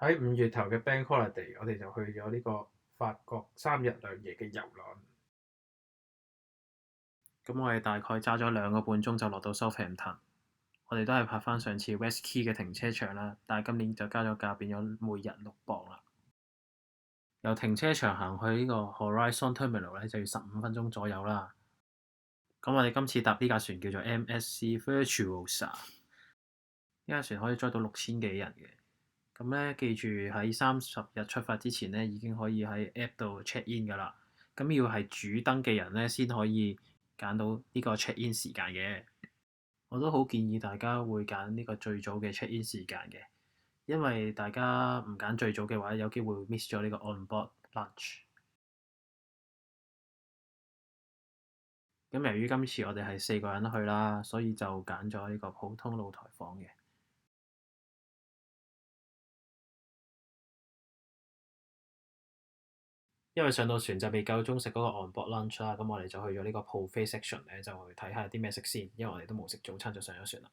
喺5月頭嘅 Bank Holiday，我哋就去咗呢個法國3日2夜嘅遊覽。咁我哋大概揸咗2個半鐘就落到 Southampton。我哋都係拍翻上次 West Quay 嘅停車場啦，但係今年就加咗價，變咗每日6磅啦。由停車場行去呢個 Horizon Terminal 咧，就要15分鐘左右啦。咁我哋今次搭呢架船叫做 MSC Virtuosa，呢架船可以載到6000幾人嘅。咁咧，記住喺30日出發之前咧，已經可以喺 App 度 check in 噶啦。咁要係主登記人咧，先可以揀到呢個 check in 時間嘅。我都好建議大家會揀呢個最早嘅 check in 時間嘅，因為大家唔揀最早嘅話，有機會 miss 咗呢個 on board lunch。咁由於今次我哋係4個人去啦，所以就揀咗呢個普通露台房嘅。因為上到船就未夠鐘食嗰個 on board lunch 啦，咁我哋就去咗呢個 buffet section 咧，就去睇下啲咩食先。因為我哋都冇食早餐就上咗船啦。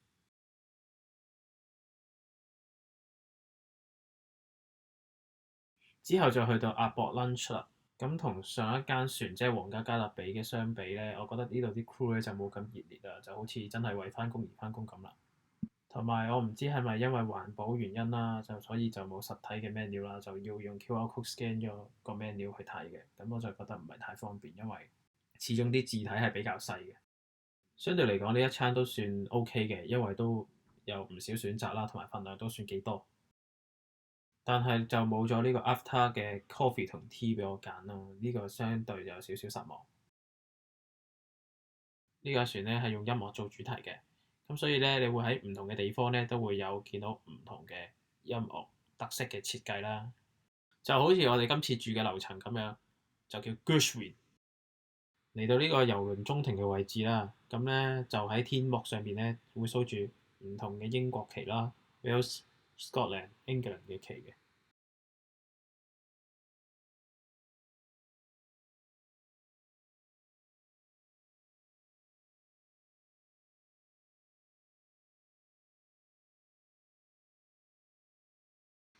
之後就去到亞博 lunch 啦。咁同上一間船即係皇家加勒比嘅相比咧，我覺得呢度啲 crew 咧就冇咁熱烈啦，就好似真係為翻工而翻工咁啦。同埋我唔知係咪因為環保原因啦，所以就冇實體嘅 menu 啦，就要用 QR code scan 咗個 menu 去睇嘅。咁我就覺得唔係太方便，因為始終啲字體係比較細嘅。相對嚟講，呢一餐都算 OK 嘅，因為都有唔少選擇啦，同埋份量都算幾多。但係就冇咗呢個 after 嘅 coffee 同 tea 俾我揀啦，呢個相對有少少失望。呢架船咧係用音樂做主題嘅，咁所以咧你會喺唔同嘅地方咧都會有見到唔同嘅音樂特色嘅設計啦。就好似我哋今次住嘅樓層咁樣，就叫 Gershwin。嚟到呢個遊輪中庭嘅位置啦，咁咧就喺天幕上邊咧會 show 住唔同嘅英國旗啦，Wales、Scotland、England 嘅旗嘅。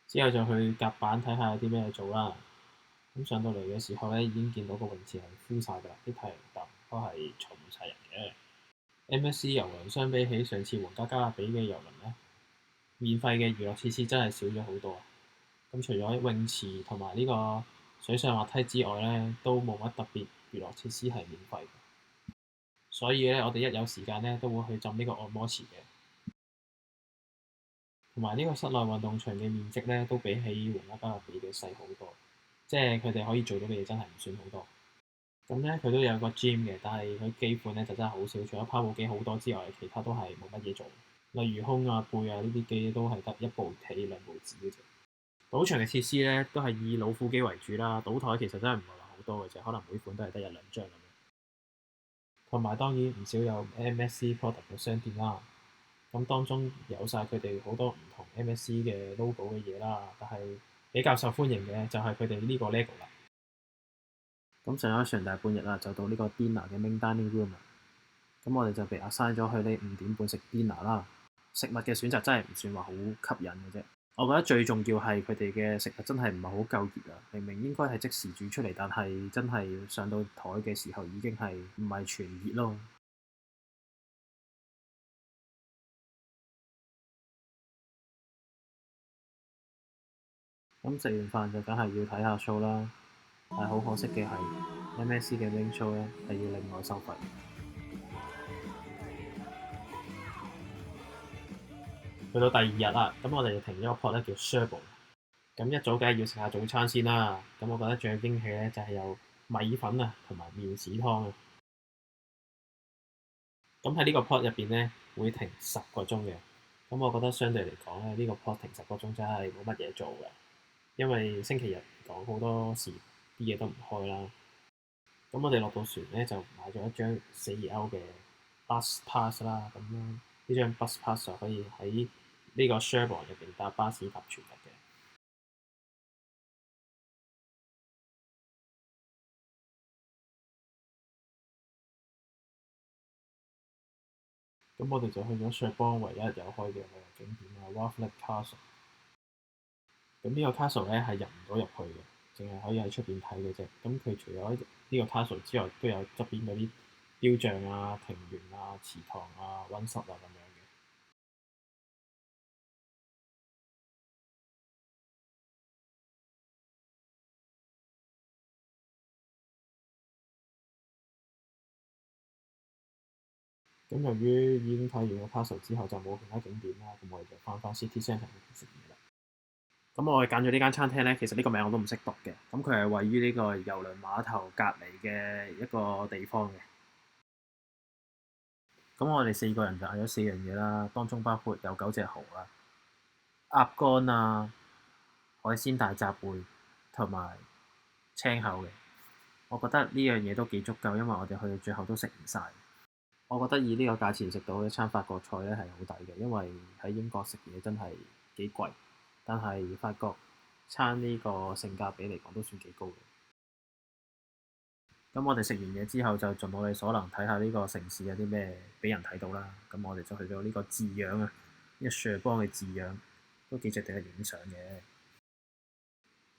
之後就去甲板睇下有啲咩做啦。咁上到嚟嘅時候咧，已經見到個泳池係 full 曬㗎啦，啲太陽凳都係坐唔晒人嘅。MSC 遊輪相比起上次皇家加勒比嘅遊輪咧，免費嘅娛樂設施真係少咗好多啊！咁除咗泳池同埋呢個水上滑梯之外咧，都冇乜特別娛樂設施係免費嘅。所以咧，我哋一有時間咧，都會去浸呢個按摩池嘅。同埋呢個室內運動場嘅面積咧，都比起皇家加勒比嘅細好多，即係佢哋可以做到嘅嘢真係唔算好多。咁咧佢都有個 gym 嘅，但係佢機款咧就真係好少，除咗跑步機好多之外，其他都係冇乜嘢做。例如胸啊、背啊呢啲機都係得一部企兩部止嘅啫。賭場嘅設施咧都係以老虎機為主啦，賭台其實真係唔係話好多嘅啫，可能每款都係得一兩張咁樣。同埋當然唔少有 MSC product 嘅商店啦。咁當中有晒佢哋好多唔同 MSC 嘅 logo 嘅嘢啦，但係比較受歡迎嘅就係佢哋呢個 LEGO 啦。咁上咗船大半日啦，就到呢個 dinner 嘅 main dining room 啦。咁我哋就被 assign 咗去呢5點半食 dinner 啦。食物嘅選擇真係唔算話好吸引嘅啫。我覺得最重要係佢哋嘅食物真係唔係好夠熱啊！明明應該係即時煮出嚟，但係真係上到台嘅時候已經係唔係全熱咯。咁食完飯就梗係要睇下 show 啦，但係好可惜嘅係 MSC 嘅 main show 咧係要另外收費。去到第二日啦，咁我哋就停咗個 port 咧叫 Cherbourg。咁一早梗係要食下早餐先啦。咁我覺得最有驚喜咧就係有米粉啊同埋麵豉湯啊。咁喺呢個 port 入邊咧會停10個鐘嘅。咁我覺得相對嚟講咧，呢個 port 停10個鐘真係冇乜嘢做嘅，因為星期日講好多時啲嘢都唔開啦。咁我哋落到船咧就買咗一張4歐嘅 bus pass 啦。咁呢張 bus pass 就可以喺呢個 Cherbourg 入邊搭巴士搭全日嘅。咁我哋就去咗 Cherbourg 唯一有開嘅旅遊景點啊 Roughleg Castle。咁呢個 castle 咧係入唔到入去嘅，淨係可以喺出邊睇嘅啫。咁佢除咗呢個 castle 之外，都有側邊嗰啲雕像啊、庭園啊、祠堂啊、溫室啊咁樣嘅。咁由於已經睇完個 castle 之後就冇其他景點啦，咁我哋就翻 city centre 食嘢啦。咁我哋揀咗呢間餐廳咧，其實呢個名我都唔識讀嘅。咁佢係位於呢個郵輪碼頭隔離嘅一個地方嘅。咁我哋4個人就嗌咗4樣嘢啦，當中包括有9隻蠔啦、鴨肝啊、海鮮大雜燴同埋青口嘅。我覺得呢樣嘢都幾足夠，因為我哋去到最後都食唔晒。我覺得以呢個價錢食到一餐法國菜咧係好抵嘅，因為喺英國食嘢真係幾貴，但係法國餐呢個性價比嚟講都算幾高嘅。咁我哋食完嘢之後就盡我哋所能睇下呢個城市有啲咩俾人睇到啦。咁我哋就去到呢個字樣啊，呢個雪邦嘅字樣都幾值得影相嘅。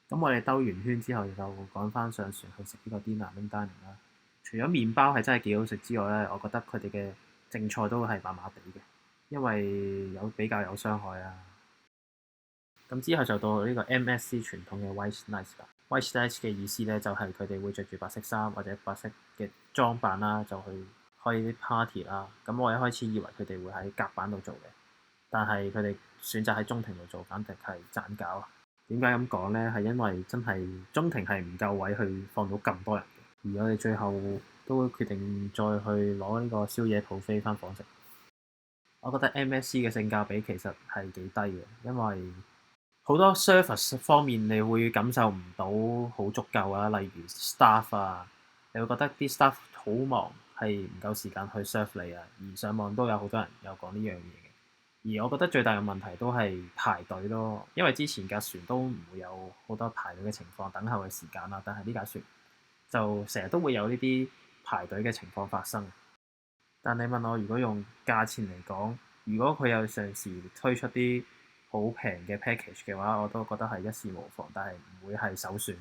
咁我哋兜完圈之後就趕翻上船去食呢個 dinner and dining 啦。除咗麵包係真係幾好食之外咧，我覺得佢哋嘅正菜都係麻麻地嘅，因為比較有傷害啊。咁之後就到呢個 MSC 傳統嘅 White Night 啦。White Night 嘅意思咧就係佢哋會着住白色衫或者白色嘅裝扮啦，就去開啲 party 啦。咁我一開始以為佢哋會喺甲板度做嘅，但係佢哋選擇喺中庭度做，簡直係賺搞啊！點解咁講咧？係因為真係中庭係唔夠位去放到咁多人嘅，而我哋最後都決定再去攞呢個宵夜 buffet 翻房食。我覺得 MSC 嘅性價比其實係幾低嘅，因為好多 service 方面你會感受唔到好足夠啊，例如 staff 啊，你會覺得啲 staff 好忙，係唔夠時間去 serve 你啊。而上網都有好多人有講呢樣嘢嘅，而我覺得最大嘅問題都係排隊咯，因為之前架船都唔會有好多排隊嘅情況、等候嘅時間啦，但係呢架船就成日都會有呢啲排隊嘅情況發生。但你問我，如果用價錢嚟講，如果佢有陣時推出啲好平嘅 package 嘅話，我都覺得係一試無妨，但係唔會係首選。